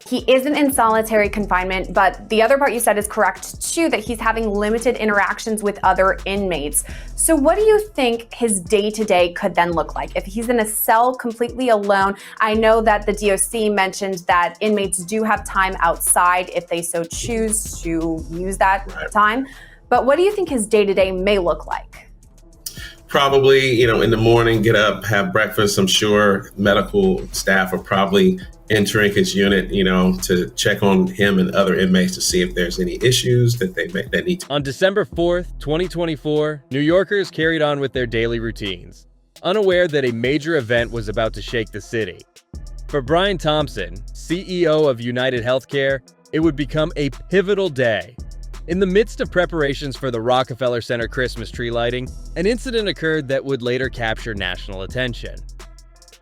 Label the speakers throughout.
Speaker 1: He isn't in solitary confinement, but the other part you said is correct too, that he's having limited interactions with other inmates. So what do you think his day-to-day could then look like? If he's in a cell completely alone, I know that the DOC mentioned that inmates do have time outside if they so choose to use that time. But what do you think his day-to-day may look like?
Speaker 2: Probably, in the morning, get up, have breakfast. I'm sure medical staff are probably entering his unit, to check on him and other inmates to see if there's any issues that that need to.
Speaker 3: On December 4th, 2024, New Yorkers carried on with their daily routines, unaware that a major event was about to shake the city. For Brian Thompson, CEO of United Healthcare, it would become a pivotal day. In the midst of preparations for the Rockefeller Center Christmas tree lighting, an incident occurred that would later capture national attention.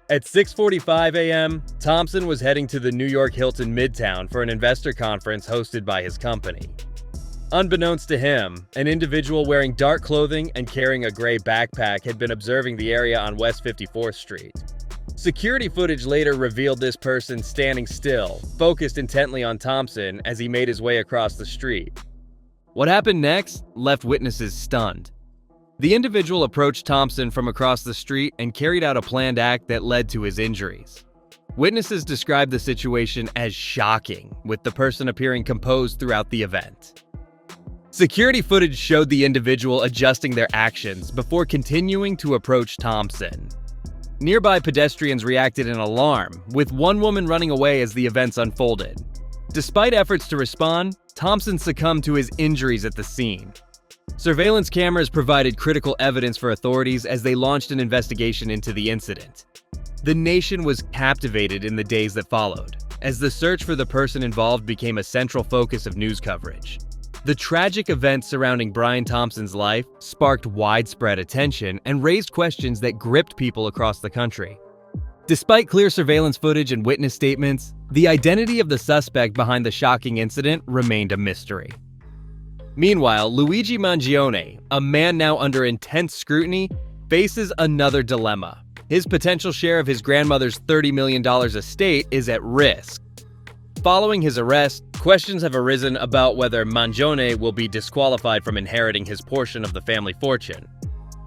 Speaker 3: At 6:45 a.m., Thompson was heading to the New York Hilton Midtown for an investor conference hosted by his company. Unbeknownst to him, an individual wearing dark clothing and carrying a gray backpack had been observing the area on West 54th Street. Security footage later revealed this person standing still, focused intently on Thompson as he made his way across the street. What happened next left witnesses stunned. The individual approached Thompson from across the street and carried out a planned act that led to his injuries. Witnesses described the situation as shocking, with the person appearing composed throughout the event. Security footage showed the individual adjusting their actions before continuing to approach Thompson. Nearby pedestrians reacted in alarm, with one woman running away as the events unfolded. Despite efforts to respond, Thompson succumbed to his injuries at the scene. Surveillance cameras provided critical evidence for authorities as they launched an investigation into the incident. The nation was captivated in the days that followed, as the search for the person involved became a central focus of news coverage. The tragic events surrounding Brian Thompson's life sparked widespread attention and raised questions that gripped people across the country. Despite clear surveillance footage and witness statements, the identity of the suspect behind the shocking incident remained a mystery. Meanwhile, Luigi Mangion, a man now under intense scrutiny, faces another dilemma. His potential share of his grandmother's $30 million estate is at risk. Following his arrest, questions have arisen about whether Mangione will be disqualified from inheriting his portion of the family fortune.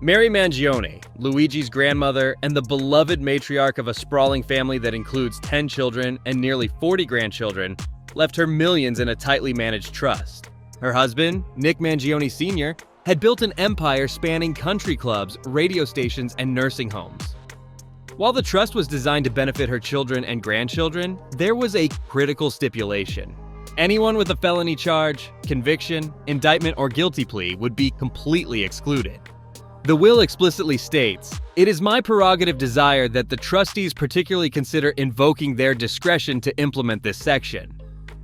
Speaker 3: Mary Mangione, Luigi's grandmother and the beloved matriarch of a sprawling family that includes 10 children and nearly 40 grandchildren, left her millions in a tightly managed trust. Her husband, Nick Mangione Sr., had built an empire spanning country clubs, radio stations, and nursing homes. While the trust was designed to benefit her children and grandchildren, there was a critical stipulation. Anyone with a felony charge, conviction, indictment, or guilty plea would be completely excluded. The will explicitly states, "It is my prerogative desire that the trustees particularly consider invoking their discretion to implement this section.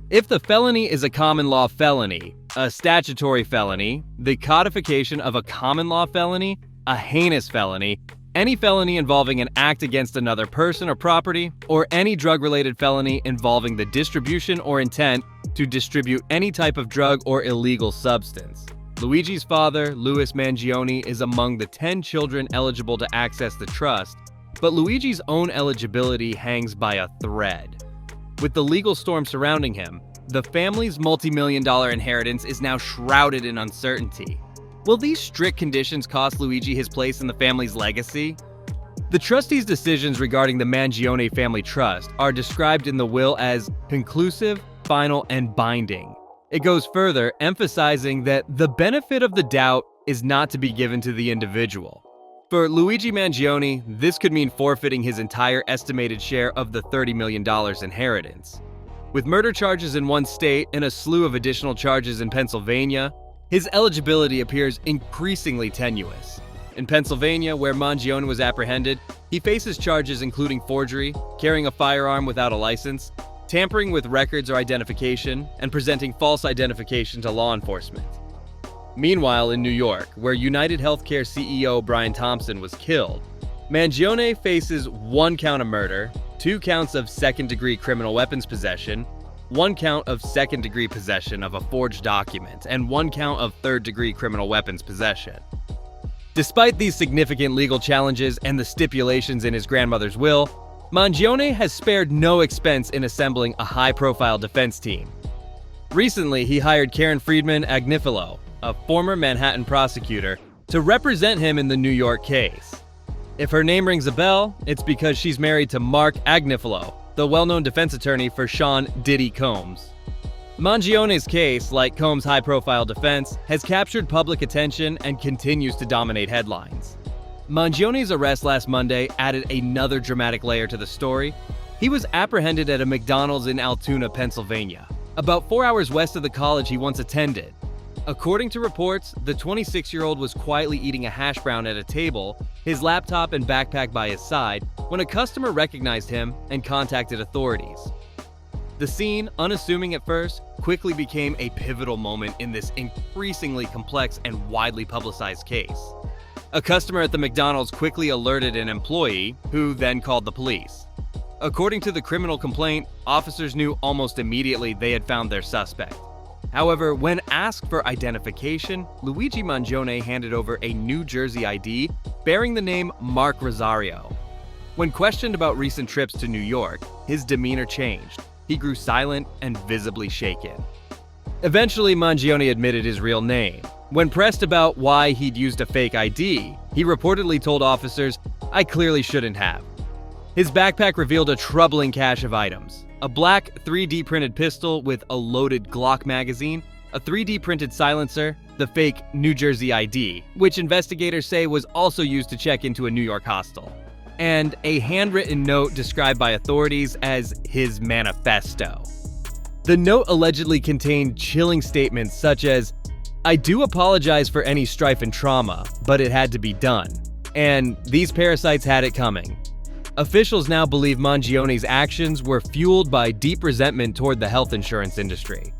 Speaker 3: If the felony is a common law felony, a statutory felony, the codification of a common law felony, a heinous felony, any felony involving an act against another person or property, or any drug-related felony involving the distribution or intent to distribute any type of drug or illegal substance." Luigi's father, Louis Mangione, is among the 10 children eligible to access the trust, but Luigi's own eligibility hangs by a thread. With the legal storm surrounding him, the family's multi-million-dollar inheritance is now shrouded in uncertainty. Will these strict conditions cost Luigi his place in the family's legacy? The trustees' decisions regarding the Mangione family trust are described in the will as conclusive, final, and binding. It goes further, emphasizing that the benefit of the doubt is not to be given to the individual. For Luigi Mangione, this could mean forfeiting his entire estimated share of the $30 million inheritance. With murder charges in one state and a slew of additional charges in Pennsylvania, his eligibility appears increasingly tenuous. In Pennsylvania, where Mangione was apprehended, he faces charges including forgery, carrying a firearm without a license, tampering with records or identification, and presenting false identification to law enforcement. Meanwhile, in New York, where United Healthcare CEO Brian Thompson was killed, Mangione faces 1 count of murder, 2 counts of second-degree criminal weapons possession, 1 count of second-degree possession of a forged document, and 1 count of third-degree criminal weapons possession. Despite these significant legal challenges and the stipulations in his grandmother's will, Mangione has spared no expense in assembling a high-profile defense team. Recently, he hired Karen Friedman Agnifilo, a former Manhattan prosecutor, to represent him in the New York case. If her name rings a bell, it's because she's married to Mark Agnifilo, the well-known defense attorney for Sean Diddy Combs. Mangione's case, like Combs' high-profile defense, has captured public attention and continues to dominate headlines. Mangione's arrest last Monday added another dramatic layer to the story. He was apprehended at a McDonald's in Altoona, Pennsylvania, about 4 hours west of the college he once attended. According to reports, the 26-year-old was quietly eating a hash brown at a table, his laptop and backpack by his side, when a customer recognized him and contacted authorities. The scene, unassuming at first, quickly became a pivotal moment in this increasingly complex and widely publicized case. A customer at the McDonald's quickly alerted an employee, who then called the police. According to the criminal complaint, officers knew almost immediately they had found their suspect. However, when asked for identification, Luigi Mangione handed over a New Jersey ID bearing the name Mark Rosario. When questioned about recent trips to New York, his demeanor changed. He grew silent and visibly shaken. Eventually, Mangione admitted his real name. When pressed about why he'd used a fake ID, he reportedly told officers, "I clearly shouldn't have." His backpack revealed a troubling cache of items: a black 3D printed pistol with a loaded Glock magazine, a 3D printed silencer, the fake New Jersey ID, which investigators say was also used to check into a New York hostel, and a handwritten note described by authorities as his manifesto. The note allegedly contained chilling statements such as, "I do apologize for any strife and trauma, but it had to be done," and "These parasites had it coming." Officials now believe Mangione's actions were fueled by deep resentment toward the health insurance industry.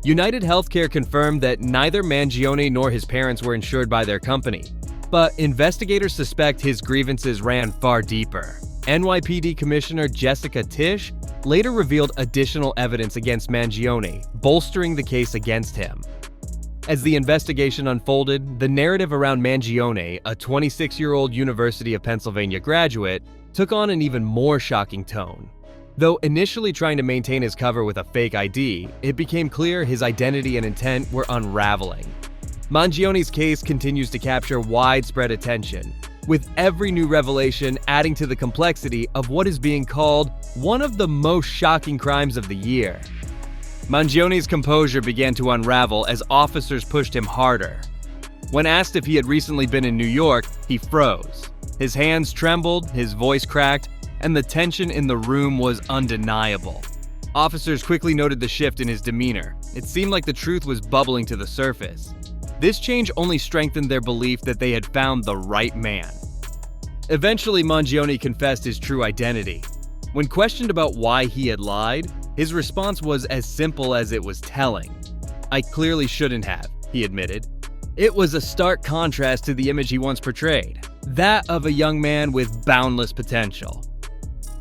Speaker 3: United Healthcare confirmed that neither Mangione nor his parents were insured by their company, but investigators suspect his grievances ran far deeper. NYPD Commissioner Jessica Tisch later revealed additional evidence against Mangione, bolstering the case against him. As the investigation unfolded, the narrative around Mangione, a 26-year-old University of Pennsylvania graduate, took on an even more shocking tone. Though initially trying to maintain his cover with a fake ID, it became clear his identity and intent were unraveling. Mangione's case continues to capture widespread attention, with every new revelation adding to the complexity of what is being called one of the most shocking crimes of the year. Mangione's composure began to unravel as officers pushed him harder. When asked if he had recently been in New York, he froze. His hands trembled, his voice cracked, and the tension in the room was undeniable. Officers quickly noted the shift in his demeanor. It seemed like the truth was bubbling to the surface. This change only strengthened their belief that they had found the right man. Eventually, Mangione confessed his true identity. When questioned about why he had lied, his response was as simple as it was telling. "I clearly shouldn't have," he admitted. It was a stark contrast to the image he once portrayed, that of a young man with boundless potential.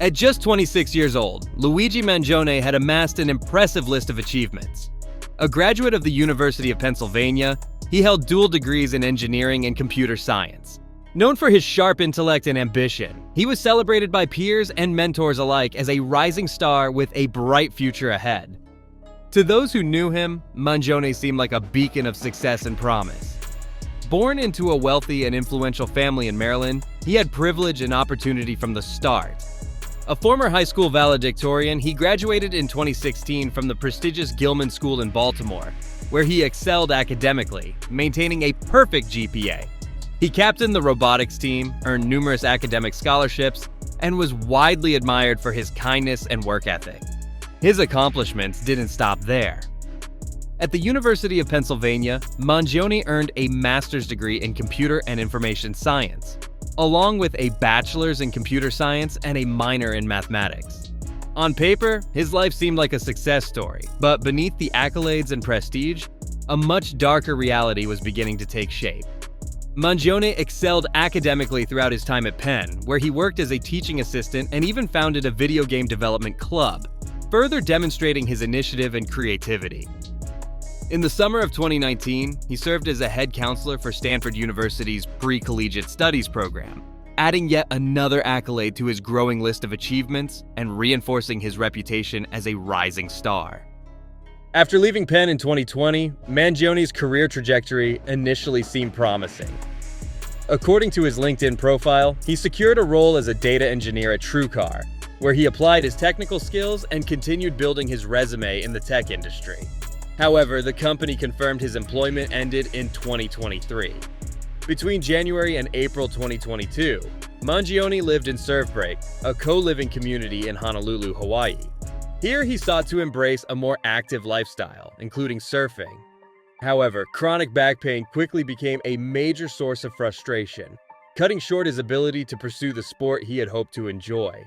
Speaker 3: At just 26 years old, Luigi Mangione had amassed an impressive list of achievements. A graduate of the University of Pennsylvania, he held dual degrees in engineering and computer science. Known for his sharp intellect and ambition, he was celebrated by peers and mentors alike as a rising star with a bright future ahead. To those who knew him, Mangione seemed like a beacon of success and promise. Born into a wealthy and influential family in Maryland, he had privilege and opportunity from the start. A former high school valedictorian, he graduated in 2016 from the prestigious Gilman School in Baltimore, where he excelled academically, maintaining a perfect GPA. He captained the robotics team, earned numerous academic scholarships, and was widely admired for his kindness and work ethic. His accomplishments didn't stop there. At the University of Pennsylvania, Mangione earned a master's degree in computer and information science, along with a bachelor's in computer science and a minor in mathematics. On paper, his life seemed like a success story, but beneath the accolades and prestige, a much darker reality was beginning to take shape. Mangione excelled academically throughout his time at Penn, where he worked as a teaching assistant and even founded a video game development club, further demonstrating his initiative and creativity. In the summer of 2019, he served as a head counselor for Stanford University's pre-collegiate studies program, adding yet another accolade to his growing list of achievements and reinforcing his reputation as a rising star. After leaving Penn in 2020, Mangione's career trajectory initially seemed promising. According to his LinkedIn profile, he secured a role as a data engineer at TrueCar, where he applied his technical skills and continued building his resume in the tech industry. However, the company confirmed his employment ended in 2023. Between January and April 2022, Mangione lived in Surfbreak, a co-living community in Honolulu, Hawaii. Here he sought to embrace a more active lifestyle, including surfing. However, chronic back pain quickly became a major source of frustration, cutting short his ability to pursue the sport he had hoped to enjoy.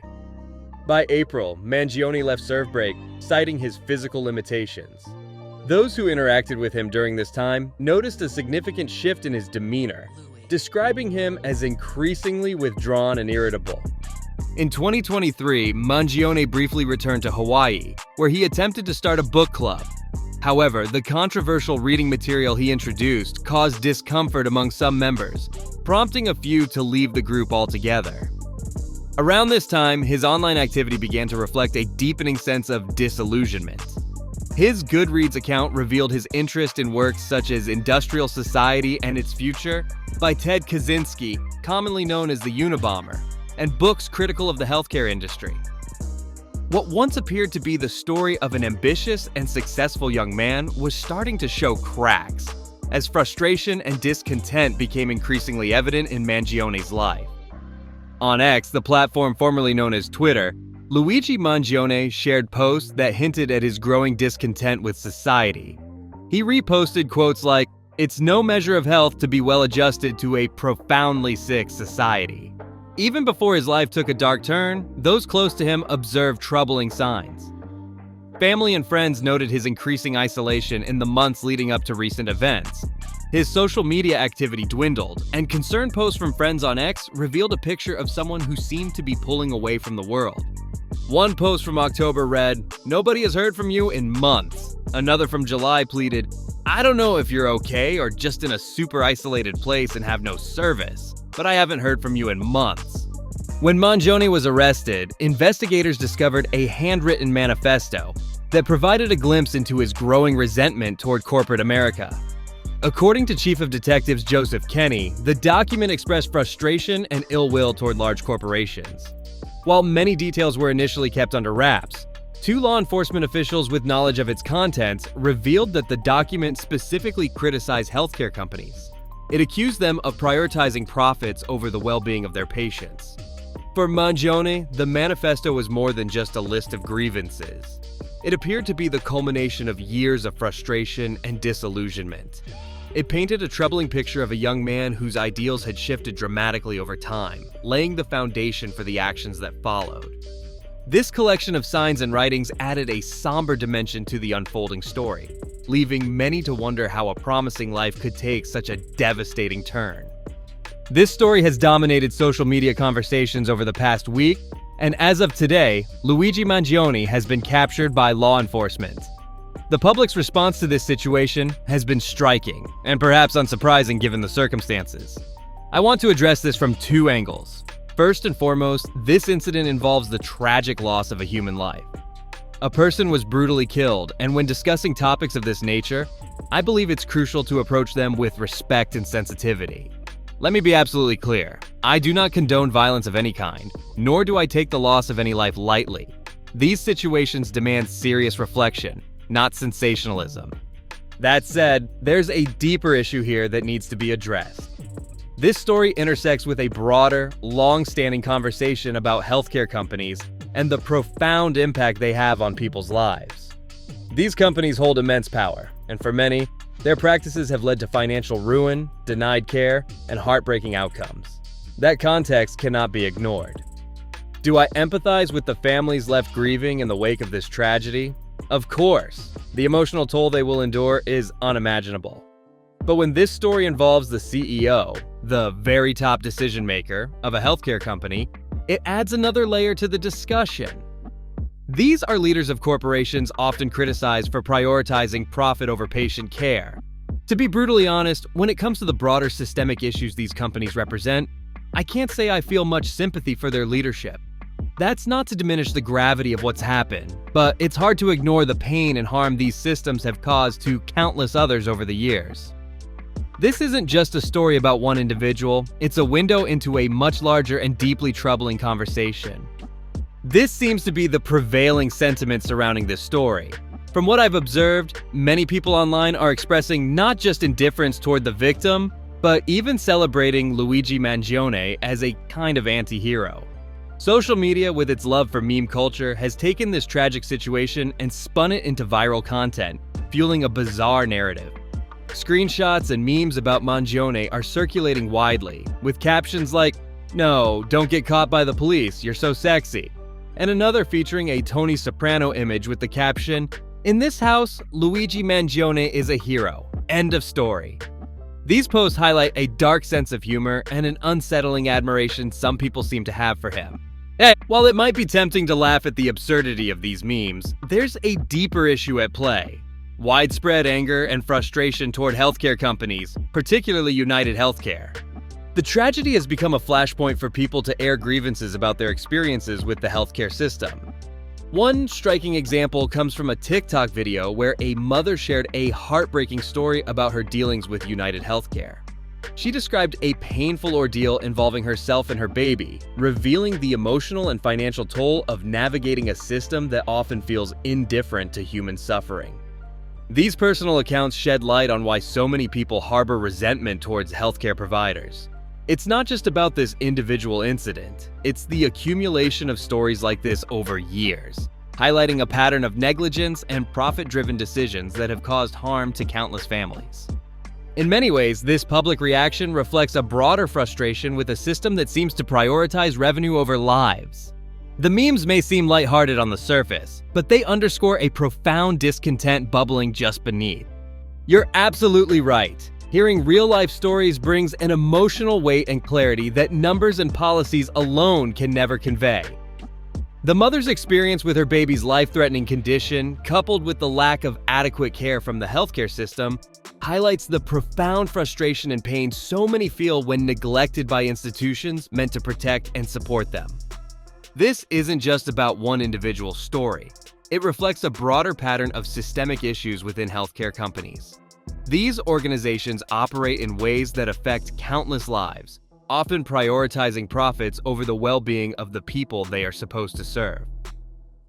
Speaker 3: By April, Mangione left Surfbreak, citing his physical limitations. Those who interacted with him during this time noticed a significant shift in his demeanor, describing him as increasingly withdrawn and irritable. In 2023, Mangione briefly returned to Hawaii, where he attempted to start a book club. However, the controversial reading material he introduced caused discomfort among some members, prompting a few to leave the group altogether. Around this time, his online activity began to reflect a deepening sense of disillusionment. His Goodreads account revealed his interest in works such as Industrial Society and Its Future by Ted Kaczynski, commonly known as the Unabomber, and books critical of the healthcare industry. What once appeared to be the story of an ambitious and successful young man was starting to show cracks, as frustration and discontent became increasingly evident in Mangione's life. On X, the platform formerly known as Twitter, Luigi Mangion shared posts that hinted at his growing discontent with society. He reposted quotes like, "It's no measure of health to be well adjusted to a profoundly sick society." Even before his life took a dark turn, those close to him observed troubling signs. Family and friends noted his increasing isolation in the months leading up to recent events. His social media activity dwindled, and concerned posts from friends on X revealed a picture of someone who seemed to be pulling away from the world. One post from October read, "Nobody has heard from you in months." Another from July pleaded, "I don't know if you're okay or just in a super isolated place and have no service, but I haven't heard from you in months." When Mangione was arrested, investigators discovered a handwritten manifesto that provided a glimpse into his growing resentment toward corporate America. According to Chief of Detectives Joseph Kenny, the document expressed frustration and ill will toward large corporations. While many details were initially kept under wraps, two law enforcement officials with knowledge of its contents revealed that the document specifically criticized healthcare companies. It accused them of prioritizing profits over the well-being of their patients. For Mangione, the manifesto was more than just a list of grievances. It appeared to be the culmination of years of frustration and disillusionment. It painted a troubling picture of a young man whose ideals had shifted dramatically over time, laying the foundation for the actions that followed. This collection of signs and writings added a somber dimension to the unfolding story, leaving many to wonder how a promising life could take such a devastating turn. This story has dominated social media conversations over the past week, and as of today, Luigi Mangione has been captured by law enforcement. The public's response to this situation has been striking, and perhaps unsurprising given the circumstances. I want to address this from two angles. First and foremost, this incident involves the tragic loss of a human life. A person was brutally killed, and when discussing topics of this nature, I believe it's crucial to approach them with respect and sensitivity. Let me be absolutely clear. I do not condone violence of any kind, nor do I take the loss of any life lightly. These situations demand serious reflection, not sensationalism. That said, there's a deeper issue here that needs to be addressed. This story intersects with a broader, long-standing conversation about healthcare companies and the profound impact they have on people's lives. These companies hold immense power, and for many, their practices have led to financial ruin, denied care, and heartbreaking outcomes. That context cannot be ignored. Do I empathize with the families left grieving in the wake of this tragedy? Of course. The emotional toll they will endure is unimaginable. But when this story involves the CEO, the very top decision maker of a healthcare company, it adds another layer to the discussion. These are leaders of corporations often criticized for prioritizing profit over patient care. To be brutally honest, when it comes to the broader systemic issues these companies represent, I can't say I feel much sympathy for their leadership. That's not to diminish the gravity of what's happened, but it's hard to ignore the pain and harm these systems have caused to countless others over the years. This isn't just a story about one individual, it's a window into a much larger and deeply troubling conversation. This seems to be the prevailing sentiment surrounding this story. From what I've observed, many people online are expressing not just indifference toward the victim, but even celebrating Luigi Mangion as a kind of anti-hero. Social media, with its love for meme culture, has taken this tragic situation and spun it into viral content, fueling a bizarre narrative. Screenshots and memes about Mangione are circulating widely, with captions like, "No, don't get caught by the police, you're so sexy," and another featuring a Tony Soprano image with the caption, "In this house, Luigi Mangione is a hero. End of story." These posts highlight a dark sense of humor and an unsettling admiration some people seem to have for him. While it might be tempting to laugh at the absurdity of these memes, there's a deeper issue at play. Widespread anger and frustration toward healthcare companies, particularly United Healthcare. The tragedy has become a flashpoint for people to air grievances about their experiences with the healthcare system. One striking example comes from a TikTok video where a mother shared a heartbreaking story about her dealings with United Healthcare. She described a painful ordeal involving herself and her baby, revealing the emotional and financial toll of navigating a system that often feels indifferent to human suffering. These personal accounts shed light on why so many people harbor resentment towards healthcare providers. It's not just about this individual incident, it's the accumulation of stories like this over years, highlighting a pattern of negligence and profit-driven decisions that have caused harm to countless families. In many ways, this public reaction reflects a broader frustration with a system that seems to prioritize revenue over lives. The memes may seem lighthearted on the surface, but they underscore a profound discontent bubbling just beneath. You're absolutely right. Hearing real-life stories brings an emotional weight and clarity that numbers and policies alone can never convey. The mother's experience with her baby's life-threatening condition, coupled with the lack of adequate care from the healthcare system, highlights the profound frustration and pain so many feel when neglected by institutions meant to protect and support them. This isn't just about one individual story. It reflects a broader pattern of systemic issues within healthcare companies. These organizations operate in ways that affect countless lives, often prioritizing profits over the well-being of the people they are supposed to serve.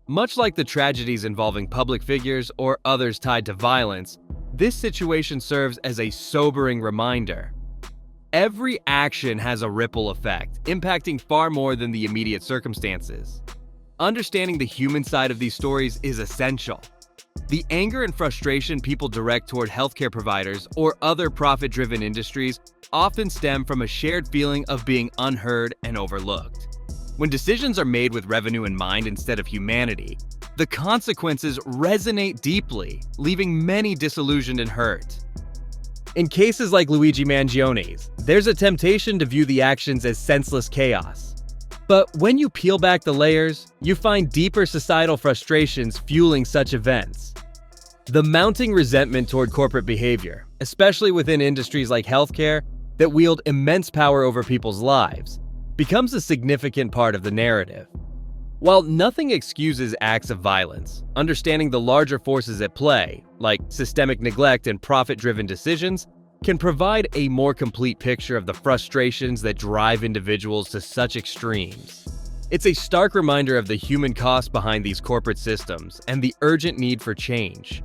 Speaker 3: Much like the tragedies involving public figures or others tied to violence, this situation serves as a sobering reminder. Every action has a ripple effect, impacting far more than the immediate circumstances. Understanding the human side of these stories is essential. The anger and frustration people direct toward healthcare providers or other profit-driven industries often stem from a shared feeling of being unheard and overlooked. When decisions are made with revenue in mind instead of humanity, the consequences resonate deeply, leaving many disillusioned and hurt. In cases like Luigi Mangione's, there's a temptation to view the actions as senseless chaos. But when you peel back the layers, you find deeper societal frustrations fueling such events. The mounting resentment toward corporate behavior, especially within industries like healthcare that wield immense power over people's lives, becomes a significant part of the narrative. While nothing excuses acts of violence, understanding the larger forces at play, like systemic neglect and profit-driven decisions, can provide a more complete picture of the frustrations that drive individuals to such extremes. It's a stark reminder of the human cost behind these corporate systems and the urgent need for change.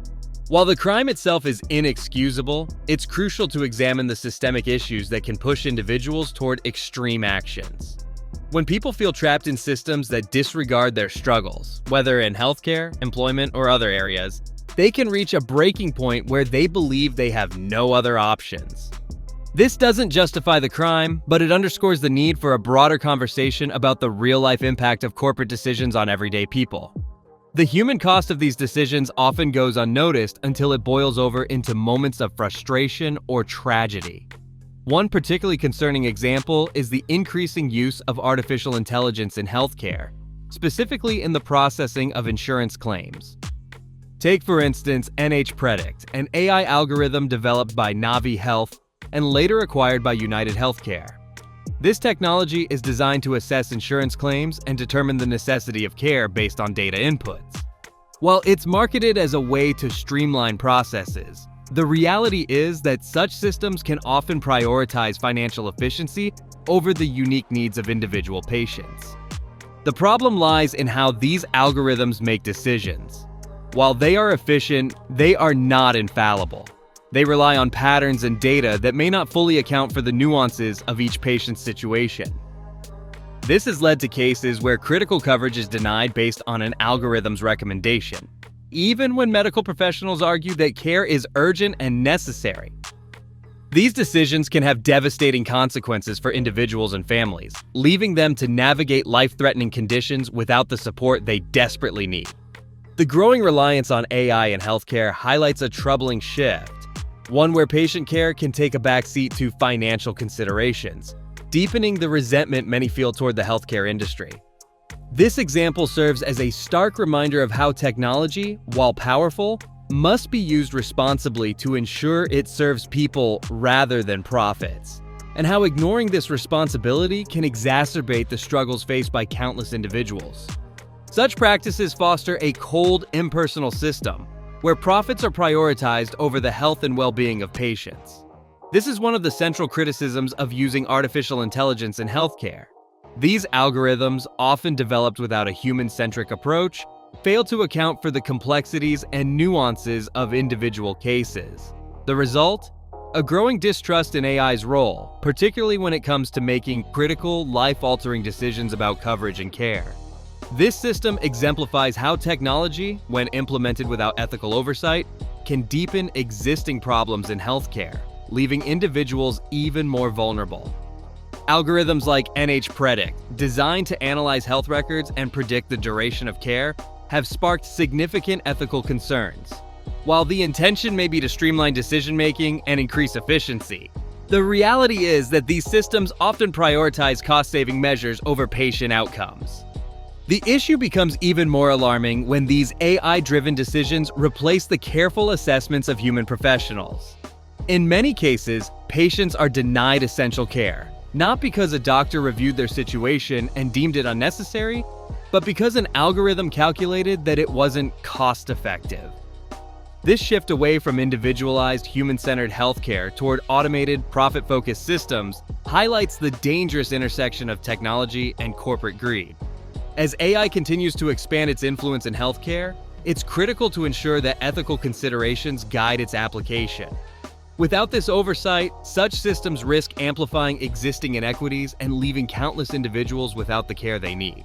Speaker 3: While the crime itself is inexcusable, it's crucial to examine the systemic issues that can push individuals toward extreme actions. When people feel trapped in systems that disregard their struggles, whether in healthcare, employment, or other areas, they can reach a breaking point where they believe they have no other options. This doesn't justify the crime, but it underscores the need for a broader conversation about the real-life impact of corporate decisions on everyday people. The human cost of these decisions often goes unnoticed until it boils over into moments of frustration or tragedy. One particularly concerning example is the increasing use of artificial intelligence in healthcare, specifically in the processing of insurance claims. Take, for instance, NH-Predict, an AI algorithm developed by Navi Health and later acquired by United Healthcare. This technology is designed to assess insurance claims and determine the necessity of care based on data inputs. While it's marketed as a way to streamline processes, the reality is that such systems can often prioritize financial efficiency over the unique needs of individual patients. The problem lies in how these algorithms make decisions. While they are efficient, they are not infallible. They rely on patterns and data that may not fully account for the nuances of each patient's situation. This has led to cases where critical coverage is denied based on an algorithm's recommendation, even when medical professionals argue that care is urgent and necessary. These decisions can have devastating consequences for individuals and families, leaving them to navigate life-threatening conditions without the support they desperately need. The growing reliance on AI in healthcare highlights a troubling shift, one where patient care can take a backseat to financial considerations, deepening the resentment many feel toward the healthcare industry. This example serves as a stark reminder of how technology, while powerful, must be used responsibly to ensure it serves people rather than profits, and how ignoring this responsibility can exacerbate the struggles faced by countless individuals. Such practices foster a cold, impersonal system, where profits are prioritized over the health and well-being of patients. This is one of the central criticisms of using artificial intelligence in healthcare. These algorithms, often developed without a human-centric approach, fail to account for the complexities and nuances of individual cases. The result? A growing distrust in AI's role, particularly when it comes to making critical, life-altering decisions about coverage and care. This system exemplifies how technology, when implemented without ethical oversight, can deepen existing problems in healthcare, leaving individuals even more vulnerable. Algorithms like NHPredict, designed to analyze health records and predict the duration of care, have sparked significant ethical concerns. While the intention may be to streamline decision-making and increase efficiency, the reality is that these systems often prioritize cost-saving measures over patient outcomes. The issue becomes even more alarming when these AI-driven decisions replace the careful assessments of human professionals. In many cases, patients are denied essential care, not because a doctor reviewed their situation and deemed it unnecessary, but because an algorithm calculated that it wasn't cost-effective. This shift away from individualized, human-centered healthcare toward automated, profit-focused systems highlights the dangerous intersection of technology and corporate greed. As AI continues to expand its influence in healthcare, it's critical to ensure that ethical considerations guide its application. Without this oversight, such systems risk amplifying existing inequities and leaving countless individuals without the care they need.